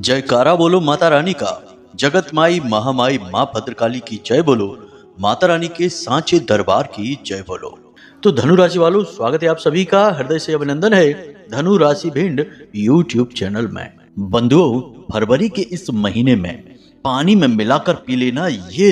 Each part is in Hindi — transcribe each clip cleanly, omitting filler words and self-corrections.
जयकारा बोलो माता रानी का। जगत माई महामाई माँ भद्रकाली की जय बोलो। माता रानी के सांचे दरबार की जय बोलो। तो धनु राशि वालों, स्वागत है आप सभी का, हृदय से अभिनंदन है धनु राशि भिंड यूट्यूब चैनल में। बंधुओं, फरवरी के इस महीने में पानी में मिलाकर पी लेना ये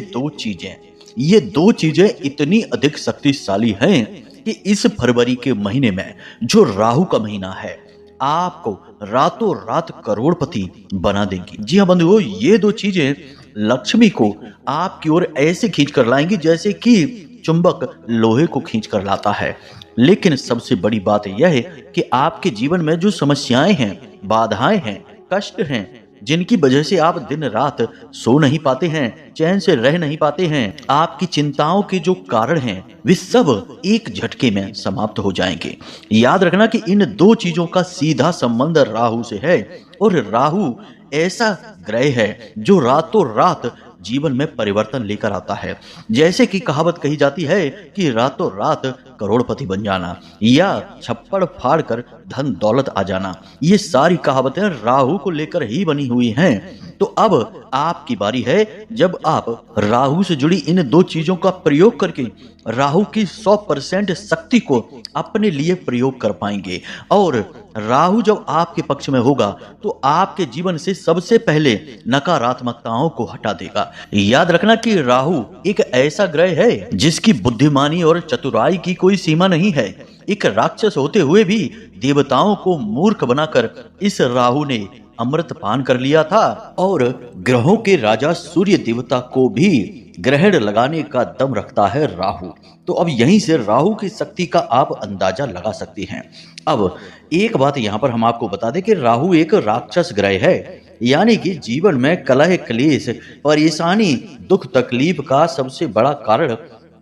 दो चीजें इतनी अधिक शक्तिशाली हैं कि इस फरवरी के महीने में, जो राहु का महीना है, आपको रातों रात करोड़पति बना देंगी। जी हाँ बंधुओं, ये दो चीजें लक्ष्मी को आपकी ओर ऐसे खींच कर लाएंगी जैसे कि चुंबक लोहे को खींच कर लाता है। लेकिन सबसे बड़ी बात यह है कि आपके जीवन में जो समस्याएं हैं, बाधाएं हैं, कष्ट हैं, जिनकी वजह से आप दिन रात सो नहीं पाते हैं, चैन से रह नहीं पाते हैं, आपकी चिंताओं के जो कारण हैं, वे सब एक झटके में समाप्त हो जाएंगे। याद रखना कि इन दो चीजों का सीधा संबंध राहु से है, और राहु ऐसा ग्रह है जो रातों रात जीवन में परिवर्तन लेकर आता है। जैसे कि कहावत कही जाती है कि रातों रात करोड़पति बन जाना या छप्पड़ फाड़ कर धन दौलत आ जाना, ये सारी कहावतें राहु को लेकर ही बनी हुई हैं। तो अब आपकी बारी है, जब आप राहु से जुड़ी इन दो चीजों का प्रयोग करके राहु की 100% शक्ति को अपने लिए प्रयोग कर पाएंगे। और राहु जब आपके पक्ष में होगा तो आपके जीवन से सबसे पहले नकारात्मकताओं को हटा देगा। याद रखना कि राहु एक ऐसा ग्रह है जिसकी बुद्धिमानी और चतुराई की कोई सीमा नहीं है। एक राक्षस होते हुए भी देवताओं को मूर्ख बनाकर इस राहु ने अमृत पान कर लिया था, और ग्रहों के राजा सूर्य देवता को भी ग्रहण लगाने का दम रखता है राहु। तो अब यहीं से राहु की शक्ति का आप अंदाजा लगा सकते हैं। अब एक बात यहाँ पर हम आपको बता दें कि राहु एक राक्षस ग्रह है, यानी कि जीवन में कलह, क्लेश, परेशानी, दुख, तकलीफ का सबसे बड़ा कारण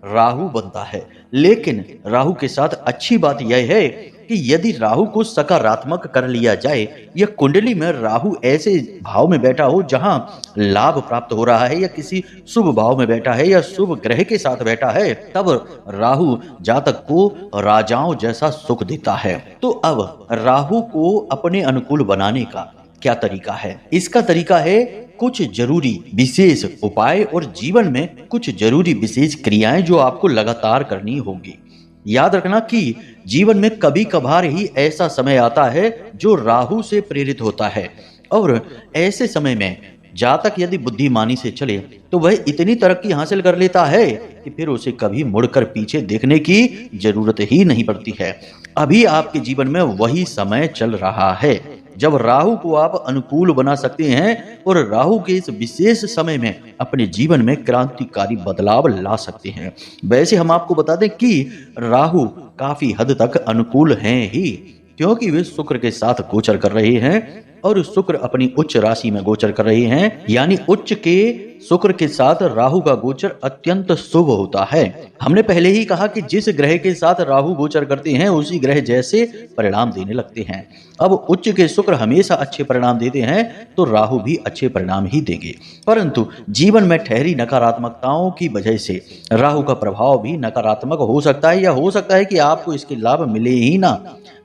राहु बनता है। लेकिन राहु के साथ अच्छी बात यह है कि यदि राहु को सकारात्मक कर लिया जाए, या कुंडली में राहु ऐसे भाव में बैठा हो जहां लाभ प्राप्त हो रहा है, या किसी शुभ भाव में बैठा है, या शुभ ग्रह के साथ बैठा है, तब राहु जातक को राजाओं जैसा सुख देता है। तो अब राहु को अपने अनुकूल बनाने का क्या तरीका है? इसका तरीका है कुछ जरूरी विशेष उपाय और जीवन में कुछ जरूरी विशेष क्रियाएं जो आपको लगातार करनी होगी। याद रखना कि जीवन में कभी कभार ही ऐसा समय आता है जो राहु से प्रेरित होता है, और ऐसे समय में जातक यदि बुद्धिमानी से चले तो वह इतनी तरक्की हासिल कर लेता है कि फिर उसे कभी मुड़कर पीछे देखने की जरूरत ही नहीं पड़ती है। अभी आपके जीवन में वही समय चल रहा है जब राहु को आप अनुकूल बना सकते हैं, और राहु के इस विशेष समय में अपने जीवन में क्रांतिकारी बदलाव ला सकते हैं। वैसे हम आपको बता दें कि राहु काफी हद तक अनुकूल हैं ही, क्योंकि वे शुक्र के साथ गोचर कर रहे हैं, और शुक्र अपनी उच्च राशि में गोचर कर रहे हैं। यानी उच्च के शुक्र के साथ राहु का गोचर अत्यंत शुभ होता है। हमने पहले ही कहा कि जिस ग्रह के साथ राहु गोचर करते हैं उसी ग्रह जैसे परिणाम देने लगते हैं। अब उच्च के शुक्र हमेशा अच्छे परिणाम देते हैं, तो राहु भी अच्छे परिणाम ही देंगे। परंतु जीवन में ठहरी नकारात्मकताओं की वजह से राहु का प्रभाव भी नकारात्मक हो सकता है, या हो सकता है कि आपको इसके लाभ मिले ही ना।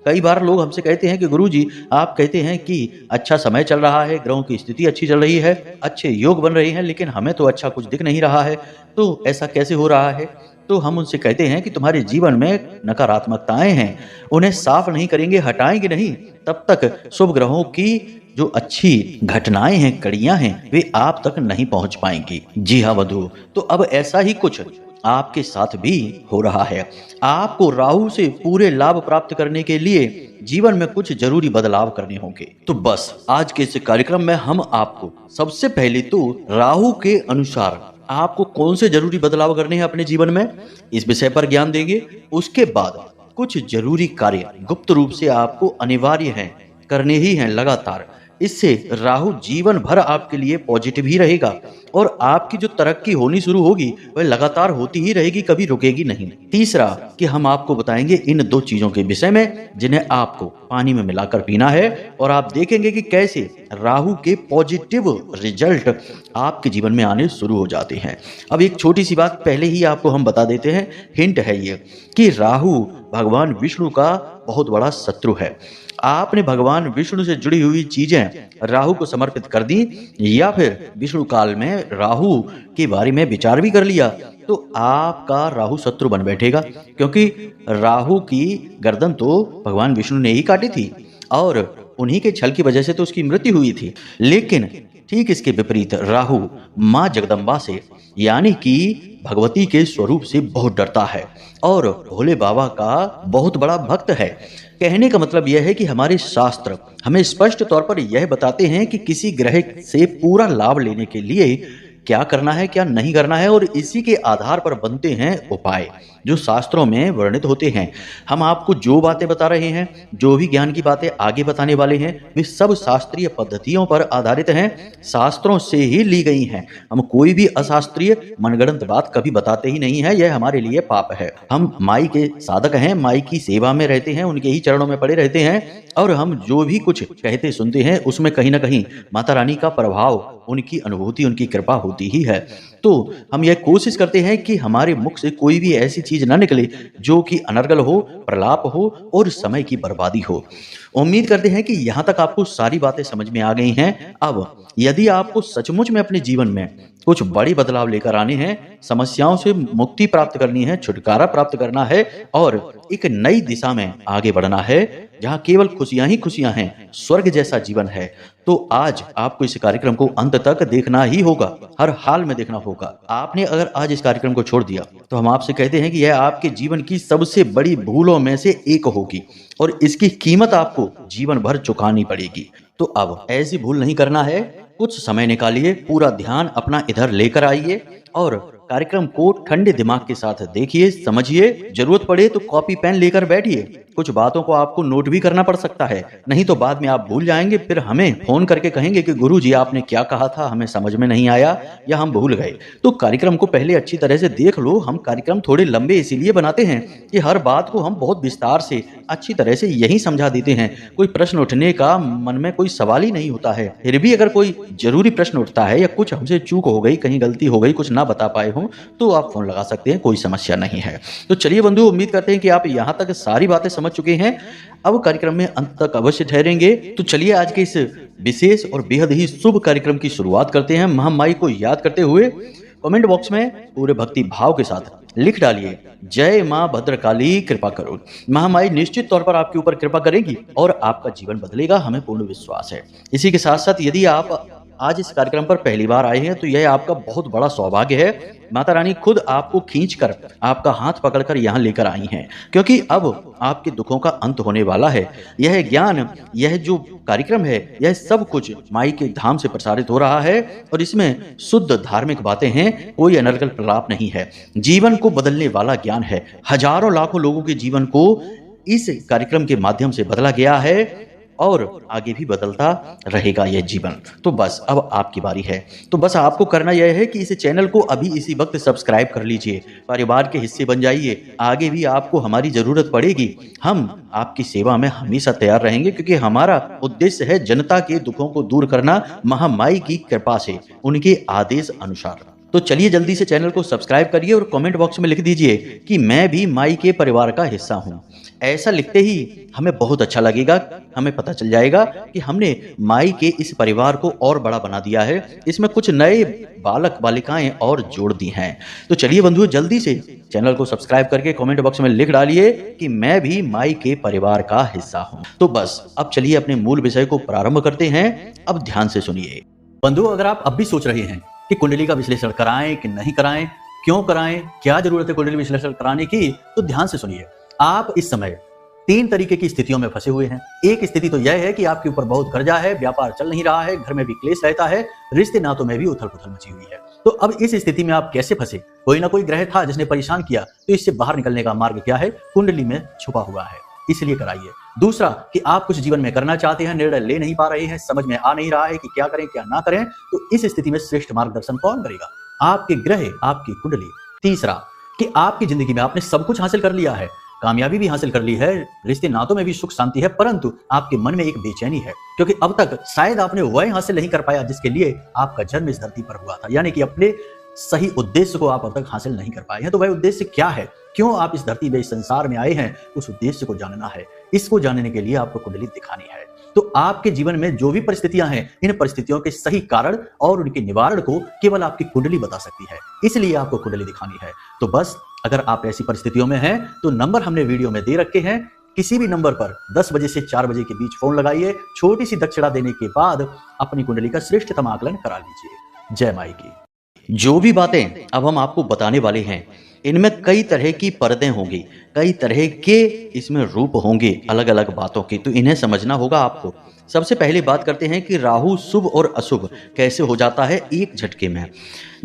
कई बार लोग हमसे कहते हैं कि गुरुजी, आप कहते हैं कि अच्छा समय चल रहा है, ग्रहों की स्थिति अच्छी चल रही है, अच्छे योग बन रहे हैं, लेकिन हमें तो अच्छा कुछ दिख नहीं रहा है, तो ऐसा कैसे हो रहा है? तो हम उनसे कहते हैं कि तुम्हारे जीवन में नकारात्मकताएं हैं, उन्हें साफ नहीं करेंगे, हटाएंगे नहीं, तब तक शुभ ग्रहों की जो अच्छी घटनाएं हैं, कड़ियां हैं, वे आप तक नहीं पहुंच पाएंगी। जी हाँ बंधु, तो अब ऐसा ही कुछ आपके साथ भी हो रहा है। आपको राहु से पूरे लाभ प्राप्त करने के लिए जीवन में कुछ जरूरी बदलाव करने होंगे। तो बस आज के इस कार्यक्रम में हम आपको सबसे पहले तो राहु के अनुसार आपको कौन से जरूरी बदलाव करने हैं अपने जीवन में, इस विषय पर ज्ञान देंगे। उसके बाद कुछ जरूरी कार्य गुप्त रूप से आपको अनिवार्य हैं, करने ही हैं लगातार। इससे राहु जीवन भर आपके लिए पॉजिटिव ही रहेगा, और आपकी जो तरक्की होनी शुरू होगी वह लगातार होती ही रहेगी, कभी रुकेगी नहीं। तीसरा कि हम आपको बताएंगे इन दो चीजों के विषय में जिन्हें आपको पानी में मिलाकर पीना है, और आप देखेंगे कि कैसे राहु के पॉजिटिव रिजल्ट आपके जीवन में आने शुरू हो जाते हैं। अब एक छोटी सी बात पहले ही आपको हम बता देते हैं, हिंट है ये कि राहु भगवान विष्णु का बहुत बड़ा शत्रु है। आपने भगवान विष्णु से जुड़ी हुई चीजें राहु को समर्पित कर दी या फिर विष्णु काल में राहु के बारे में विचार भी कर लिया तो आपका राहु शत्रु बन बैठेगा, क्योंकि राहु की गर्दन तो भगवान विष्णु ने ही काटी थी और उन्हीं के छल की वजह से तो उसकी मृत्यु हुई थी। लेकिन ठीक इसके विपरीत राहु माँ जगदम्बा से यानी कि भगवती के स्वरूप से बहुत डरता है और भोले बाबा का बहुत बड़ा भक्त है। कहने का मतलब यह है कि हमारे शास्त्र हमें स्पष्ट तौर पर यह बताते हैं कि किसी ग्रह से पूरा लाभ लेने के लिए क्या करना है क्या नहीं करना है, और इसी के आधार पर बनते हैं उपाय जो शास्त्रों में वर्णित होते हैं। हम आपको जो बातें बता रहे हैं, जो भी ज्ञान की बातें आगे बताने वाले हैं, वे सब शास्त्रीय पद्धतियों पर आधारित हैं, शास्त्रों से ही ली गई हैं। हम कोई भी अशास्त्रीय मनगढ़ंत बात कभी बताते ही नहीं है, यह हमारे लिए पाप है। हम माई के साधक हैं, माई की सेवा में रहते हैं, उनके ही चरणों में पड़े रहते हैं और हम जो भी कुछ कहते सुनते हैं उसमें कहीं ना कहीं माता रानी का प्रभाव, उनकी अनुभूति, उनकी कृपा होती ही है। तो हम यह कोशिश करते हैं कि हमारे मुख से कोई भी ऐसी चीज ना निकले जो कि अनर्गल हो, प्रलाप हो और समय की बर्बादी हो। उम्मीद करते हैं कि यहाँ तक आपको सारी बातें समझ में आ गई हैं। अब यदि आपको सचमुच में अपने जीवन में कुछ बड़ी बदलाव लेकर आने हैं, समस्याओं से मुक्ति प्राप्त करनी है, छुटकारा प्राप्त करना है और एक नई दिशा में आगे बढ़ना है जहाँ केवल खुशियां ही खुशियां हैं, स्वर्ग जैसा जीवन है, तो आज आपको इस कार्यक्रम को अंत तक देखना ही होगा, हर हाल में देखना होगा। आपने अगर आज इस कार्यक्रम को छोड़ दिया तो हम आपसे कहते हैं कि यह आपके जीवन की सबसे बड़ी भूलों में से एक होगी और इसकी कीमत आपको जीवन भर चुकानी पड़ेगी। तो अब ऐसी भूल नहीं करना है, कुछ समय निकालिए, पूरा ध्यान अपना इधर लेकर आइए और कार्यक्रम को ठंडे दिमाग के साथ देखिए, समझिए, जरूरत पड़े तो कॉपी पेन लेकर बैठिए। कुछ बातों को आपको नोट भी करना पड़ सकता है, नहीं तो बाद में आप भूल जाएंगे, फिर हमें फोन करके कहेंगे कि गुरुजी आपने क्या कहा था, हमें समझ में नहीं आया या हम भूल गए। तो कार्यक्रम को पहले अच्छी तरह से देख लो। हम कार्यक्रम थोड़े लंबे इसीलिए बनाते हैं कि हर बात को हम बहुत विस्तार से अच्छी तरह से यही समझा देते हैं। कोई प्रश्न उठने का मन में कोई सवाल ही नहीं होता है, फिर भी अगर कोई जरूरी प्रश्न उठता है या कुछ हमसे चूक हो गई, कहीं गलती हो गई, कुछ ना बता पाए हो, तो आप फोन लगा सकते हैं, कोई समस्या नहीं है। तो चलिए बंधु, उम्मीद करते हैं कि आप यहाँ तक सारी बातें समझ चुके हैं। अब कार्यक्रम में अंत तक अवश्य ठहरेंगे। तो चलिए आज के इस विशेष और बेहद ही शुभ कार्यक्रम की शुरुआत करते हैं। महामाई को याद करते हुए कमेंट बॉक्स में पूरे भक्ति भाव के साथ लिख डालिए, जय मां भद्रकाली कृपा करो। महामाई निश्चित तौर पर आपके ऊपर कृपा करेगी और आपका जीवन बदलेगा, हमें पूर्ण विश्वास है। इसी के साथ साथ यदि आप आज इस कार्यक्रम पर पहली बार आए हैं तो यह आपका बहुत बड़ा सौभाग्य है। माता रानी खुद आपको खींचकर, आपका हाथ पकड़कर यहाँ लेकर आई हैं, क्योंकि अब आपके दुखों का अंत होने वाला है। यह ज्ञान, यह जो कार्यक्रम है, यह सब कुछ माई के धाम से प्रसारित हो रहा है और इसमें शुद्ध धार्मिक बातें हैं, कोई अनर्गल प्रलाप नहीं है। जीवन को बदलने वाला ज्ञान है। हजारों लाखों लोगों के जीवन को इस कार्यक्रम के माध्यम से बदला गया है और आगे भी बदलता रहेगा यह जीवन। तो बस अब आपकी बारी है। तो बस आपको करना यह है कि इस चैनल को अभी इसी वक्त सब्सक्राइब कर लीजिए, परिवार के हिस्से बन जाइए। आगे भी आपको हमारी जरूरत पड़ेगी, हम आपकी सेवा में हमेशा तैयार रहेंगे, क्योंकि हमारा उद्देश्य है जनता के दुखों को दूर करना महामाई की कृपा से, उनके आदेश अनुसार। तो चलिए जल्दी से चैनल को सब्सक्राइब करिए और कमेंट बॉक्स में लिख दीजिए कि मैं भी माई के परिवार का हिस्सा हूँ। ऐसा लिखते ही हमें बहुत अच्छा लगेगा, हमें पता चल जाएगा कि हमने माई के इस परिवार को और बड़ा बना दिया है, इसमें कुछ नए बालक बालिकाएं और जोड़ दी हैं। तो चलिए बंधुओं, जल्दी से चैनल को सब्सक्राइब करके कमेंट बॉक्स में लिख डालिए कि मैं भी माई के परिवार का हिस्सा हूँ। तो बस अब चलिए अपने मूल विषय को प्रारंभ करते हैं। अब ध्यान से सुनिए बंधुओं, अगर आप अब भी सोच रहे हैं कि कुंडली का विश्लेषण कराएं कि नहीं कराएं, क्यों कराएं, क्या जरूरत है कुंडली विश्लेषण कराने की, तो ध्यान से सुनिए। आप इस समय 3 तरीके की स्थितियों में फंसे हुए हैं। एक स्थिति तो यह है कि आपके ऊपर बहुत कर्जा है, व्यापार चल नहीं रहा है, घर में भी क्लेश रहता है, रिश्ते नातों में भी उथल पुथल मची हुई है। तो अब इस स्थिति में आप कैसे फंसे? कोई ना कोई ग्रह था जिसने परेशान किया, तो इससे बाहर निकलने का मार्ग क्या है? कुंडली में छुपा हुआ है, इसलिए कराइए। दूसरा कि आप कुछ जीवन में करना चाहते हैं, निर्णय ले नहीं पा रहे हैं, समझ में आ नहीं रहा है कि क्या करें क्या ना करें, तो इस स्थिति में श्रेष्ठ मार्गदर्शन कौन करेगा? आपके ग्रह, आपकी कुंडली। तीसरा कि आपकी जिंदगी में आपने सब कुछ हासिल कर लिया है, कामयाबी भी हासिल कर ली है, रिश्ते नातों में भी सुख शांति है, परंतु आपके मन में एक बेचैनी है, क्योंकि अब तक शायद आपने वह हासिल नहीं कर पाया जिसके लिए आपका जन्म इस धरती पर हुआ था, यानी कि अपने सही उद्देश्य को आप अब तक हासिल नहीं कर पाए हैं। तो वह उद्देश्य क्या है? क्यों आप इस धरती में, इस संसार में आए हैं? उस उद्देश्य को जानना है। इसको जानने के लिए आपको कुंडली दिखानी है। तो आपके जीवन में जो भी परिस्थितियां हैं, इन परिस्थितियों के सही कारण और उनके निवारण को केवल आपकी कुंडली बता सकती है, इसलिए आपको कुंडली दिखानी है। तो बस अगर आप ऐसी परिस्थितियों में हैं तो नंबर हमने वीडियो में दे रखे हैं, किसी भी नंबर पर 10 बजे से 4 बजे के बीच फोन लगाइए, छोटी सी दक्षिणा देने के बाद अपनी कुंडली का श्रेष्ठतम आकलन करा लीजिए। जय माई की। जो भी बातें अब हम आपको बताने वाले हैं, इनमें कई तरह की परतें होंगी, कई तरह के इसमें रूप होंगे अलग अलग बातों के, तो इन्हें समझना होगा आपको। सबसे पहले बात करते हैं कि राहु शुभ और अशुभ कैसे हो जाता है एक झटके में।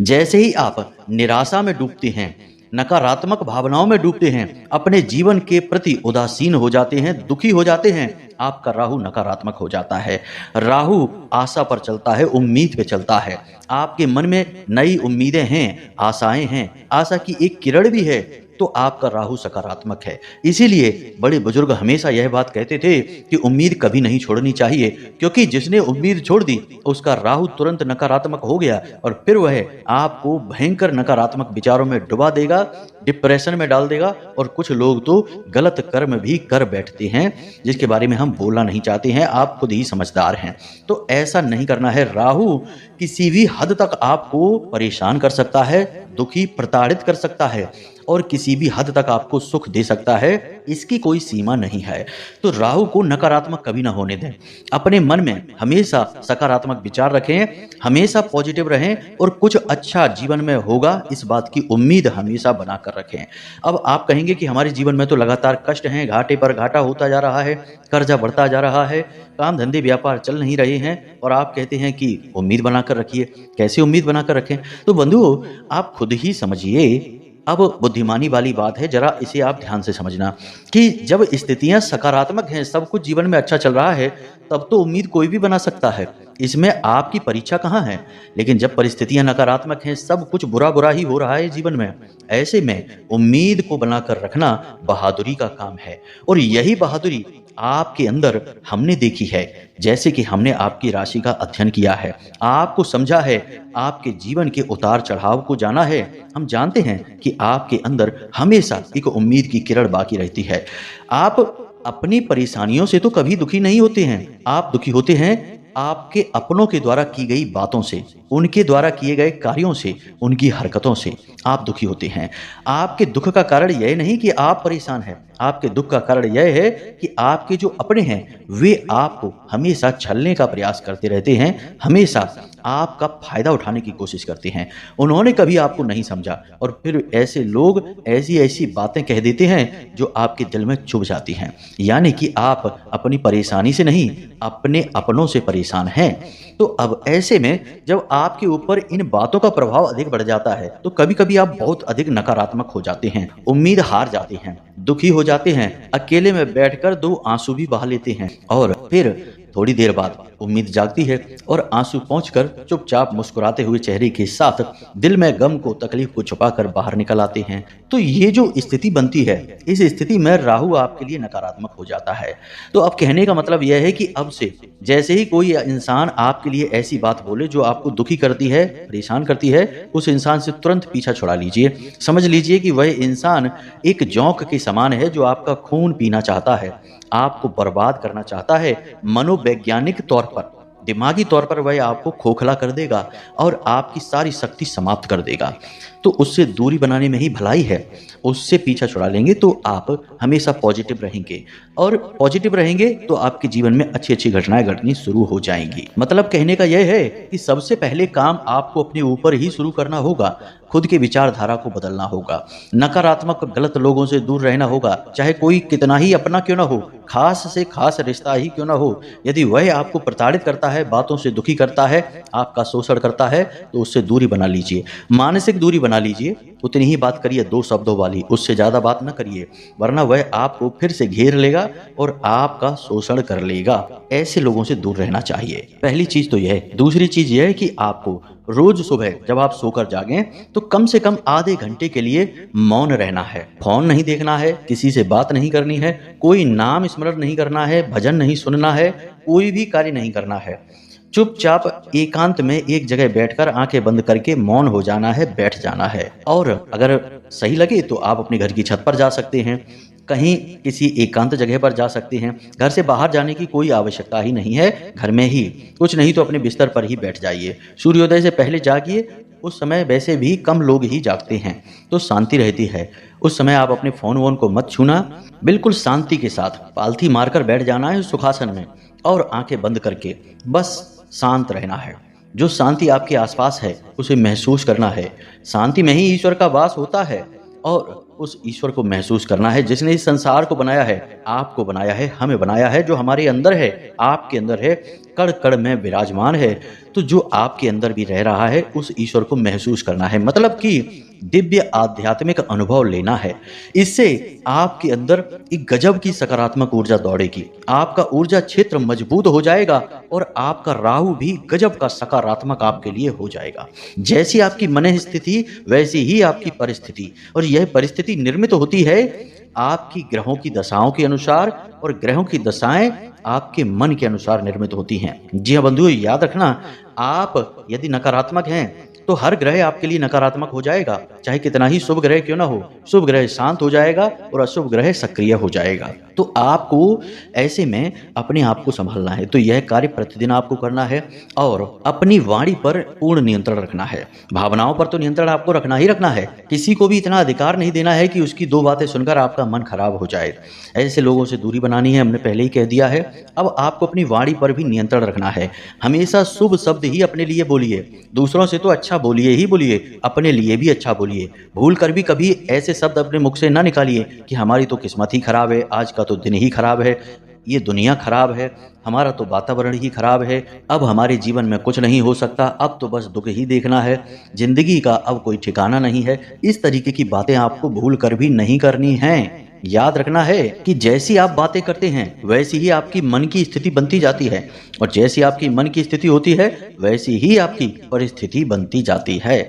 जैसे ही आप निराशा में डूबते हैं, नकारात्मक भावनाओं में डूबते हैं, अपने जीवन के प्रति उदासीन हो जाते हैं, दुखी हो जाते हैं, आपका राहु नकारात्मक हो जाता है। राहु आशा पर चलता है, उम्मीद पे चलता है। आपके मन में नई उम्मीदें हैं, आशाएं हैं, आशा की एक किरण भी है, तो आपका राहु सकारात्मक है। इसीलिए बड़े बुजुर्ग हमेशा यह बात कहते थे कि उम्मीद कभी नहीं छोड़नी चाहिए, क्योंकि जिसने उम्मीद छोड़ दी उसका राहु तुरंत नकारात्मक हो गया और फिर वह आपको भयंकर नकारात्मक विचारों में डुबा देगा, डिप्रेशन में डाल देगा। और कुछ लोग तो गलत कर्म भी कर बैठते हैं, जिसके बारे में हम बोलना नहीं चाहते हैं, आप खुद ही समझदार हैं। तो ऐसा नहीं करना है। राहु किसी भी हद तक आपको परेशान कर सकता है, दुखी, प्रताड़ित कर सकता है और किसी भी हद तक आपको सुख दे सकता है, इसकी कोई सीमा नहीं है। तो राहु को नकारात्मक कभी ना होने दें। अपने मन में हमेशा सकारात्मक विचार रखें, हमेशा पॉजिटिव रहें और कुछ अच्छा जीवन में होगा, इस बात की उम्मीद हमेशा बनाकर रखें। अब आप कहेंगे कि हमारे जीवन में तो लगातार कष्ट हैं, घाटे पर घाटा होता जा रहा है, कर्जा बढ़ता जा रहा है, काम धंधे व्यापार चल नहीं रहे हैं और आप कहते हैं कि उम्मीद बनाकर रखिए। कैसे उम्मीद बनाकर रखें? तो बंधुओं, आप खुद ही समझिए। अब बुद्धिमानी वाली बात है, जरा इसे आप ध्यान से समझना कि जब स्थितियां सकारात्मक हैं, सब कुछ जीवन में अच्छा चल रहा है, तब तो उम्मीद कोई भी बना सकता है, इसमें आपकी परीक्षा कहाँ है। लेकिन जब परिस्थितियां नकारात्मक हैं, सब कुछ बुरा बुरा ही हो रहा है जीवन में, ऐसे में उम्मीद को बनाकर रखना बहादुरी का काम है। और यही बहादुरी आपके अंदर हमने देखी है। जैसे कि हमने आपकी राशि का अध्ययन किया है, आपको समझा है, आपके जीवन के उतार चढ़ाव को जाना है। हम जानते हैं कि आपके अंदर हमेशा एक उम्मीद की किरण बाकी रहती है। आप अपनी परेशानियों से तो कभी दुखी नहीं होते हैं, आप दुखी होते हैं आपके अपनों के द्वारा की गई बातों से, उनके द्वारा किए गए कार्यों से, उनकी हरकतों से आप दुखी होते हैं। आपके दुख का कारण यह नहीं कि आप परेशान हैं, आपके दुख का कारण यह है कि आपके जो अपने हैं वे आपको हमेशा छलने का प्रयास करते रहते हैं, हमेशा आपका फायदा उठाने की कोशिश करते हैं। उन्होंने कभी आपको नहीं समझा और फिर ऐसे लोग ऐसी ऐसी बातें कह देते हैं जो आपके दिल में चुभ जाती हैं। यानी कि आप अपनी परेशानी से नहीं, अपने अपनों से परेशान हैं। तो अब ऐसे में जब आपके ऊपर इन बातों का प्रभाव अधिक बढ़ जाता है, तो कभी कभी आप बहुत अधिक नकारात्मक हो जाते हैं, उम्मीद हार जाते हैं, दुखी हो जाते हैं, अकेले में बैठकर 2 आंसू भी बहा लेते हैं और फिर थोड़ी देर बाद उम्मीद जागती है और आंसू पहुंचकर चुपचाप मुस्कुराते हुए चेहरे के साथ दिल में गम को, तकलीफ को छुपाकर बाहर निकल आते हैं। तो ये जो स्थिति बनती है, इस स्थिति में राहु आपके लिए नकारात्मक हो जाता है। तो अब कहने का मतलब यह है कि अब से जैसे ही कोई इंसान आपके लिए ऐसी बात बोले जो आपको दुखी करती है, परेशान करती है, उस इंसान से तुरंत पीछा छुड़ा लीजिए। समझ लीजिए कि वह इंसान एक जोंक के समान है जो आपका खून पीना चाहता है, आपको बर्बाद करना चाहता है। मनोवैज्ञानिक तौर पर, दिमागी तौर पर वह आपको खोखला कर देगा और आपकी सारी शक्ति समाप्त कर देगा। तो उससे दूरी बनाने में ही भलाई है। उससे पीछा छुड़ा लेंगे तो आप हमेशा पॉजिटिव रहेंगे और पॉजिटिव रहेंगे तो आपके जीवन में अच्छी अच्छी घटनाएं घटनी शुरू हो जाएंगी। मतलब कहने का यह है कि सबसे पहले काम आपको अपने ऊपर ही शुरू करना होगा, खुद की विचारधारा को बदलना होगा, नकारात्मक गलत लोगों से दूर रहना होगा, चाहे कोई कितना ही अपना क्यों ना हो, खास से खास रिश्ता ही क्यों ना हो। यदि वह आपको प्रताड़ित करता है, बातों से दुखी करता है, आपका शोषण करता है, तो उससे दूरी बना लीजिए, मानसिक दूरी बना लीजिए। उतनी ही बात करिए 2 शब्दों वाली, उससे ज्यादा बात न करिए, वरना वह आपको फिर से घेर लेगा और आपका शोषण कर लेगा। ऐसे लोगों से दूर रहना चाहिए, पहली चीज तो यह है। दूसरी चीज यह है कि आपको रोज सुबह जब आप सोकर जागें तो कम से कम आधे घंटे के लिए मौन रहना है। फोन नहीं देखना है, किसी से बात नहीं करनी है, कोई नाम स्मरण नहीं करना है, भजन नहीं सुनना है, कोई भी कार्य नहीं करना है। चुपचाप एकांत में एक जगह बैठकर आंखें बंद करके मौन हो जाना है, बैठ जाना है। और अगर सही लगे तो आप अपने घर की छत पर जा सकते हैं, कहीं किसी एकांत जगह पर जा सकते हैं। घर से बाहर जाने की कोई आवश्यकता ही नहीं है, घर में ही कुछ नहीं तो अपने बिस्तर पर ही बैठ जाइए। सूर्योदय से पहले जागिए, उस समय वैसे भी कम लोग ही जागते हैं तो शांति रहती है। उस समय आप अपने फोन वोन को मत छूना, बिल्कुल शांति के साथ पालथी मारकर बैठ जाना है सुखासन में और आंखें बंद करके बस शांत रहना है। जो शांति आपके आसपास है उसे महसूस करना है। शांति में ही ईश्वर का वास होता है और उस ईश्वर को महसूस करना है जिसने इस संसार को बनाया है, आपको बनाया है, हमें बनाया है, जो हमारे अंदर है, आपके अंदर है, कण कण में विराजमान है। तो जो आपके अंदर भी रह रहा है उस ईश्वर को महसूस करना है, मतलब कि दिव्य आध्यात्मिक अनुभव लेना है। इससे आपके अंदर एक गजब की सकारात्मक ऊर्जा दौड़ेगी, आपका ऊर्जा क्षेत्र मजबूत हो जाएगा और आपका राहु भी गजब का सकारात्मक आपके लिए हो जाएगा। जैसी आपकी मन स्थिति वैसी ही आपकी परिस्थिति, और यह परिस्थिति निर्मित होती है आपकी ग्रहों की दशाओं के अनुसार, और ग्रहों की दशाएं आपके मन के अनुसार निर्मित होती हैं। जी हाँ बंधुओं, याद रखना, आप यदि नकारात्मक हैं तो हर ग्रह आपके लिए नकारात्मक हो जाएगा, चाहे कितना ही शुभ ग्रह क्यों ना हो। शुभ ग्रह शांत हो जाएगा और अशुभ ग्रह सक्रिय हो जाएगा। तो आपको ऐसे में अपने आप को संभालना है। तो यह कार्य प्रतिदिन आपको करना है और अपनी वाणी पर पूर्ण नियंत्रण रखना है। भावनाओं पर तो नियंत्रण आपको रखना ही रखना है। किसी को भी इतना अधिकार नहीं देना है कि उसकी दो बातें सुनकर आपका मन खराब हो जाए। ऐसे लोगों से दूरी बनानी है, हमने पहले ही कह दिया है। अब आपको अपनी वाणी पर भी नियंत्रण रखना है। हमेशा शुभ शब्द ही अपने लिए बोलिए, दूसरों से तो अच्छा बोलिए ही बोलिए, अपने लिए भी अच्छा बोलिए। भूल कर भी कभी ऐसे शब्द अपने मुख से ना निकालिए कि हमारी तो किस्मत ही खराब है, आज का तो दिन ही खराब है, ये दुनिया खराब है, हमारा तो वातावरण ही खराब है, अब हमारे जीवन में कुछ नहीं हो सकता, अब तो बस दुख ही देखना है, जिंदगी का अब कोई ठिकाना नहीं है। इस तरीके की बातें आपको भूल कर भी नहीं करनी हैं। याद रखना है कि जैसी आप बातें करते हैं वैसी ही आपकी मन की स्थिति बनती जाती है, और जैसी आपकी मन की स्थिति होती है वैसी ही आपकी परिस्थिति बनती जाती है।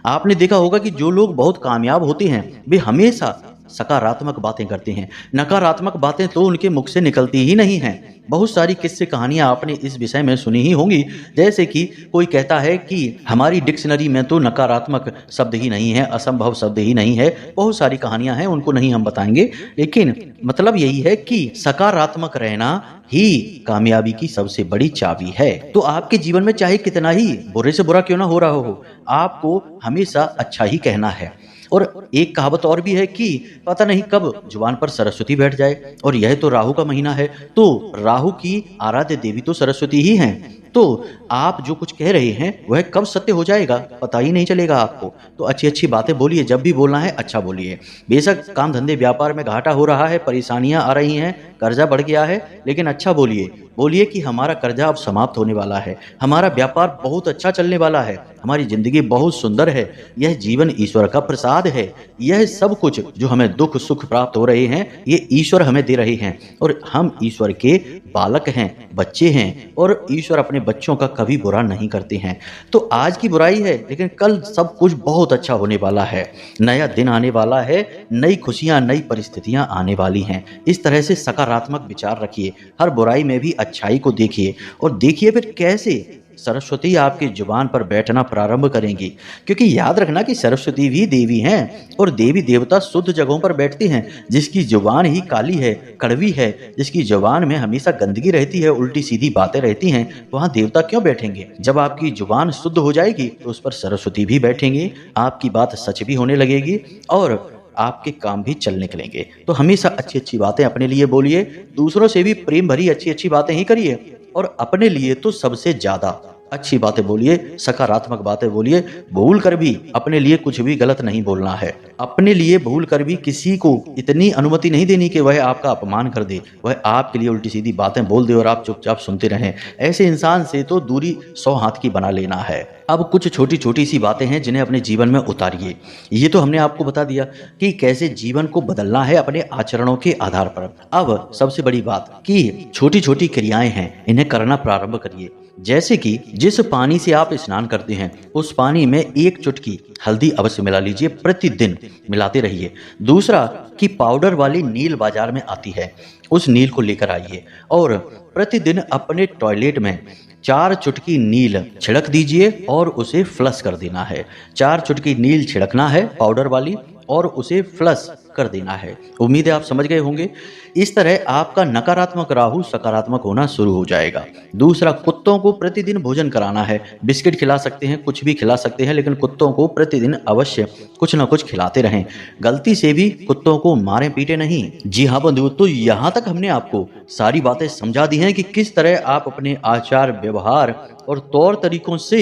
आपने देखा होगा कि जो लोग बहुत कामयाब होते हैं वे हमेशा सकारात्मक बातें करते हैं, नकारात्मक बातें तो उनके मुख से निकलती ही नहीं हैं। बहुत सारी किस्से कहानियां आपने इस विषय में सुनी ही होंगी, जैसे कि कोई कहता है कि हमारी डिक्शनरी में तो नकारात्मक शब्द ही नहीं है, असंभव शब्द ही नहीं है। बहुत सारी कहानियां हैं, उनको नहीं हम बताएंगे, लेकिन मतलब यही है कि सकारात्मक रहना ही कामयाबी की सबसे बड़ी चाबी है। तो आपके जीवन में चाहे कितना ही बुरे से बुरा क्यों ना हो रहा हो, आपको हमेशा अच्छा ही कहना है। और एक कहावत और भी है कि पता नहीं कब जुबान पर सरस्वती बैठ जाए, और यह तो राहु का महीना है, तो राहु की आराध्य देवी तो सरस्वती ही हैं। तो आप जो कुछ कह रहे हैं वह कब सत्य हो जाएगा पता ही नहीं चलेगा आपको। तो अच्छी अच्छी बातें बोलिए, जब भी बोलना है अच्छा बोलिए। बेशक काम धंधे व्यापार में घाटा हो रहा है, परेशानियां आ रही हैं, कर्जा बढ़ गया है, लेकिन अच्छा बोलिए। बोलिए कि हमारा कर्जा अब समाप्त होने वाला है, हमारा व्यापार बहुत अच्छा चलने वाला है, हमारी जिंदगी बहुत सुंदर है, यह जीवन ईश्वर का प्रसाद है, यह सब कुछ जो हमें दुख सुख प्राप्त हो रहे हैं ये ईश्वर हमें दे रहे हैं, और हम ईश्वर के बालक हैं, बच्चे हैं, और ईश्वर अपने बच्चों का कभी बुरा नहीं करते हैं। तो आज की बुराई है, लेकिन कल सब कुछ बहुत अच्छा होने वाला है, नया दिन आने वाला है, नई खुशियां नई परिस्थितियां आने वाली हैं। इस तरह से सकारात्मक विचार रखिए, हर बुराई में भी अच्छाई को देखिए, और देखिए फिर कैसे सरस्वती आपकी जुबान पर बैठना प्रारंभ करेंगी। क्योंकि याद रखना कि सरस्वती भी देवी हैं, और देवी देवता शुद्ध जगहों पर बैठती हैं। जिसकी जुबान ही काली है, कड़वी है, जिसकी जुबान में हमेशा गंदगी रहती है, उल्टी सीधी बातें रहती हैं, वहां देवता क्यों बैठेंगे। जब आपकी जुबान शुद्ध हो जाएगी तो उस पर सरस्वती भी बैठेंगी, आपकी बात सच भी होने लगेगी और आपके काम भी चल निकलेंगे। तो हमेशा अच्छी अच्छी बातें अपने लिए बोलिए, दूसरों से भी प्रेम भरी अच्छी अच्छी बातें ही करिए, और अपने लिए तो सबसे ज्यादा अच्छी बातें बोलिए, सकारात्मक बातें बोलिए। भूल कर भी अपने लिए कुछ भी गलत नहीं बोलना है। अपने लिए भूल कर भी किसी को इतनी अनुमति नहीं देनी कि वह आपका अपमान कर दे, वह आपके लिए उल्टी सीधी बातें बोल दे और आप चुपचाप सुनते रहें। ऐसे इंसान से तो दूरी 100 हाथ की बना लेना है। अब कुछ छोटी छोटी सी बातें हैं जिन्हें अपने जीवन में उतारिए। ये तो हमने आपको बता दिया कि कैसे जीवन को बदलना है अपने आचरणों के आधार पर। अब सबसे बड़ी बात कि छोटी छोटी क्रियाएं हैं, इन्हें करना प्रारंभ करिए। जैसे कि जिस पानी से आप स्नान करते हैं उस पानी में 1 चुटकी हल्दी अवश्य मिला लीजिए, प्रतिदिन मिलाते रहिए। दूसरा कि पाउडर वाली नील बाजार में आती है, उस नील को लेकर आइए और प्रतिदिन अपने टॉयलेट में 4 चुटकी नील छिड़क दीजिए और उसे फ्लश कर देना है। 4 चुटकी नील छिड़कना है पाउडर वाली और उसे फ्लश कर देना है। उम्मीद है आप समझ गए होंगे। इस तरह आपका नकारात्मक राहु सकारात्मक होना शुरू हो जाएगा। दूसरा, कुत्तों को प्रतिदिन भोजन कराना है। बिस्किट खिला सकते हैं, कुछ भी खिला सकते हैं, लेकिन कुत्तों को प्रतिदिन अवश्य कुछ ना कुछ खिलाते रहें। गलती से भी कुत्तों को मारे पीटे नहीं। जी हाँ बंधुओं, तो यहाँ तक हमने आपको सारी बातें समझा दी हैं कि किस तरह आप अपने आचार व्यवहार और तौर तरीकों से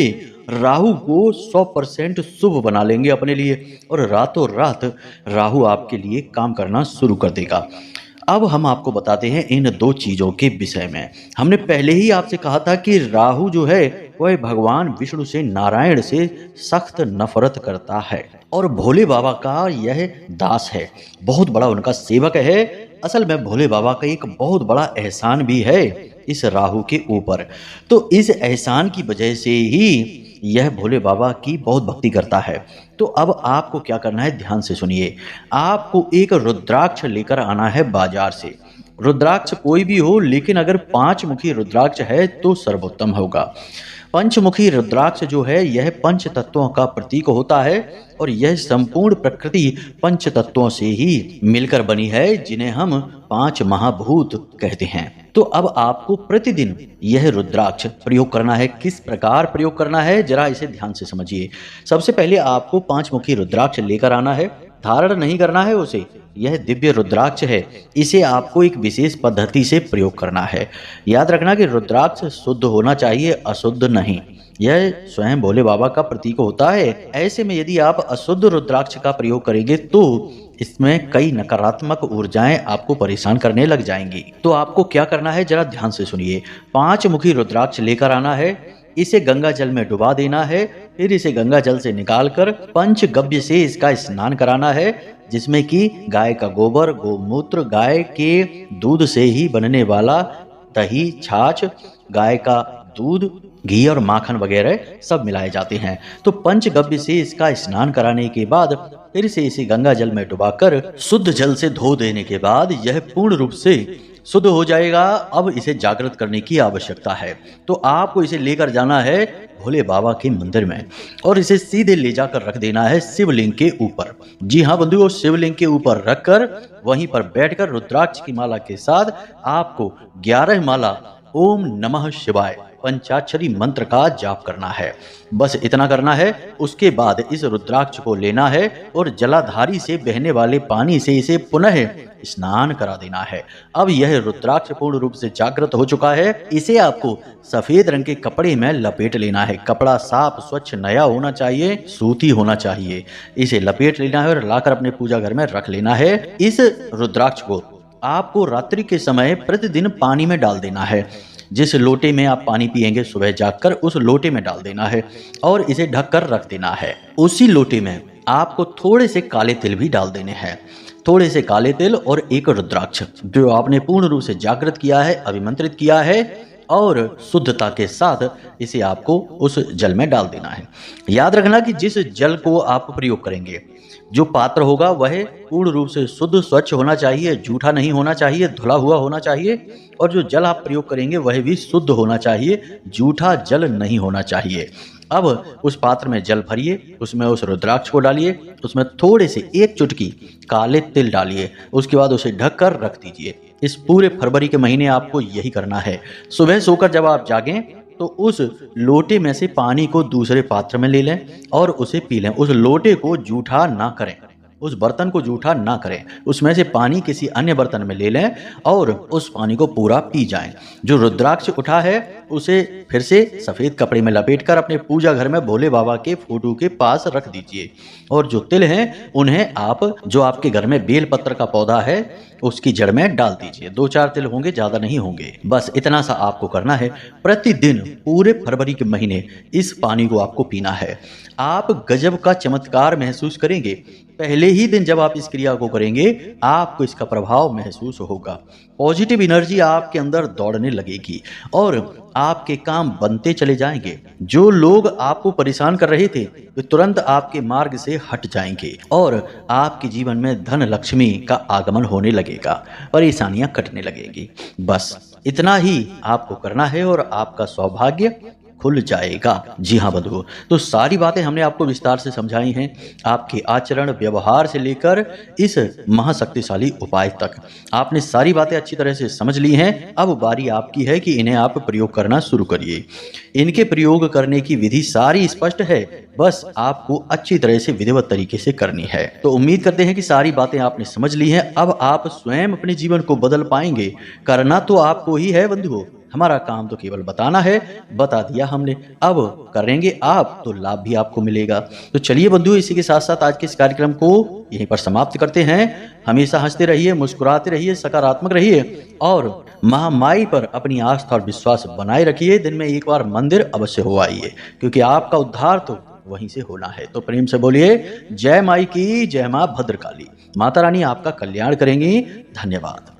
राहु को 100% शुभ बना लेंगे अपने लिए, और रातों रात राहु आपके लिए काम करना शुरू कर देगा। अब हम आपको बताते हैं इन दो चीजों के विषय में। हमने पहले ही आपसे कहा था कि राहु जो है वह भगवान विष्णु से, नारायण से सख्त नफरत करता है और भोले बाबा का यह दास है, बहुत बड़ा उनका सेवक है। असल में भोले बाबा का एक बहुत बड़ा एहसान भी है इस राहु के ऊपर। तो इस एहसान की वजह से ही यह भोले बाबा की बहुत भक्ति करता है। तो अब आपको क्या करना है, ध्यान से सुनिए। आपको एक रुद्राक्ष लेकर आना है बाजार से। रुद्राक्ष कोई भी हो, लेकिन अगर 5 मुखी रुद्राक्ष है तो सर्वोत्तम होगा। पंचमुखी रुद्राक्ष जो है यह पंच तत्वों का प्रतीक होता है, और यह संपूर्ण प्रकृति पंच तत्वों से ही मिलकर बनी है, जिन्हें हम 5 महाभूत कहते हैं। तो अब आपको प्रतिदिन यह रुद्राक्ष प्रयोग करना है। किस प्रकार प्रयोग करना है, जरा इसे ध्यान से समझिए। सबसे पहले आपको 5 मुखी रुद्राक्ष लेकर आना है। धारण नहीं करना है उसे, यह दिव्य रुद्राक्ष है। इसे आपको एक विशेष पद्धति से प्रयोग करना है। याद रखना कि रुद्राक्ष शुद्ध होना चाहिए, अशुद्ध नहीं। यह स्वयं भोले बाबा का प्रतीक होता है। ऐसे में यदि आप अशुद्ध रुद्राक्ष का प्रयोग करेंगे तो इसमें कई नकारात्मक ऊर्जाएं आपको परेशान करने लग जाएंगी। तो आपको क्या करना है, जरा ध्यान से सुनिए। 5 मुखी रुद्राक्ष लेकर आना है, इसे गंगा जल में डुबा देना है, फिर इसे गंगा जल से निकालकर पंचगव्य से इसका स्नान कराना है, जिसमें कि गाय का गोबर, गोमूत्र, गाय के दूध से ही बनने वाला दही, छाछ, गाय का दूध, घी और माखन वगैरह सब मिलाए जाते हैं। तो पंचगव्य से इसका स्नान कराने के बाद फिर से इसे गंगा जल में डुबाकर शुद्ध जल से धो देने के बाद यह पूर्ण रूप से शुद्ध हो जाएगा। अब इसे जागृत करने की आवश्यकता है। तो आपको इसे लेकर जाना है भोले बाबा के मंदिर में, और इसे सीधे ले जाकर रख देना है शिवलिंग के ऊपर। जी हाँ बंधुओं, शिवलिंग के ऊपर रखकर वहीं पर बैठकर रुद्राक्ष की माला के साथ आपको 11 माला ओम नमः शिवाय पंचाक्षरी मंत्र का जाप करना है। बस इतना करना है। उसके बाद इस रुद्राक्ष को लेना है और जलाधारी से बहने वाले पानी से इसे पुनः स्नान करा देना है। अब यह रुद्राक्ष पूर्ण रूप से जागृत हो चुका है। इसे आपको सफेद रंग के कपड़े में लपेट लेना है। कपड़ा साफ, स्वच्छ, नया होना चाहिए, सूती होना चाहिए। इसे लपेट लेना है और लाकर अपने पूजा घर में रख लेना है। इस रुद्राक्ष को आपको रात्रि के समय प्रतिदिन पानी में डाल देना है। जिस लोटे में आप पानी पिएंगे सुबह जागकर, उस लोटे में डाल देना है और इसे ढककर रख देना है। उसी लोटे में आपको थोड़े से काले तिल भी डाल देने हैं। थोड़े से काले तिल और एक रुद्राक्ष जो आपने पूर्ण रूप से जागृत किया है, अभिमंत्रित किया है, और शुद्धता के साथ इसे आपको उस जल में डाल देना है। याद रखना कि जिस जल को आप प्रयोग करेंगे, जो पात्र होगा वह पूर्ण रूप से शुद्ध, स्वच्छ होना चाहिए, जूठा नहीं होना चाहिए, धुला हुआ होना चाहिए, और जो जल आप प्रयोग करेंगे वह भी शुद्ध होना चाहिए, जूठा जल नहीं होना चाहिए। अब उस पात्र में जल भरिए, उसमें उस रुद्राक्ष को डालिए, उसमें थोड़े से 1 चुटकी काले तिल डालिए, उसके बाद उसे ढककर रख दीजिए। इस पूरे फरवरी के महीने आपको यही करना है। सुबह सोकर जब आप जागें तो उस लोटे में से पानी को दूसरे पात्र में ले लें और उसे पी लें। उस लोटे को जूठा ना करें, उस बर्तन को जूठा ना करें। उसमें से पानी किसी अन्य बर्तन में ले लें और उस पानी को पूरा पी जाएं। जो रुद्राक्ष उठा है उसे फिर से सफ़ेद कपड़े में लपेटकर अपने पूजा घर में भोले बाबा के फोटो के पास रख दीजिए। और जो तिल हैं उन्हें आप, जो आपके घर में बेल पत्र का पौधा है, उसकी जड़ में डाल दीजिए। 2-4 तिल होंगे, ज़्यादा नहीं होंगे। बस इतना सा आपको करना है। प्रतिदिन पूरे फरवरी के महीने इस पानी को आपको पीना है। आप गजब का चमत्कार महसूस करेंगे। पहले ही दिन जब आप इस क्रिया को करेंगे आपको इसका प्रभाव महसूस होगा। पॉजिटिव एनर्जी आपके अंदर दौड़ने लगेगी और आपके काम बनते चले जाएंगे। जो लोग आपको परेशान कर रहे थे वे तुरंत आपके मार्ग से हट जाएंगे और आपके जीवन में धन लक्ष्मी का आगमन होने लगेगा, परेशानियां कटने लगेगी। बस इतना ही आपको करना है और आपका सौभाग्य खुल जाएगा। जी हाँ बंधुओं, तो सारी बातें हमने आपको विस्तार से समझाई हैं, आपके आचरण व्यवहार से लेकर इस महाशक्तिशाली उपाय तक आपने सारी बातें अच्छी तरह से समझ ली हैं। अब बारी आपकी है कि इन्हें आप प्रयोग करना शुरू करिए। इनके प्रयोग करने की विधि सारी स्पष्ट है, बस आपको अच्छी तरह से विधिवत तरीके से करनी है। तो उम्मीद करते हैं कि सारी बातें आपने समझ ली हैं। अब आप स्वयं अपने जीवन को बदल पाएंगे। करना तो आपको ही है बंधुओं, हमारा काम तो केवल बताना है, बता दिया हमने, अब करेंगे आप तो लाभ भी आपको मिलेगा। तो चलिए बंधुओं, इसी के साथ साथ आज के इस कार्यक्रम को यहीं पर समाप्त करते हैं। हमेशा हंसते रहिए, मुस्कुराते रहिए, सकारात्मक रहिए और महामाई पर अपनी आस्था और विश्वास बनाए रखिए। दिन में एक बार मंदिर अवश्य हो आइए, क्योंकि आपका उद्धार तो वहीं से होना है। तो प्रेम से बोलिए जय माई की, जय मां भद्रकाली। माता रानी आपका कल्याण करेंगी। धन्यवाद।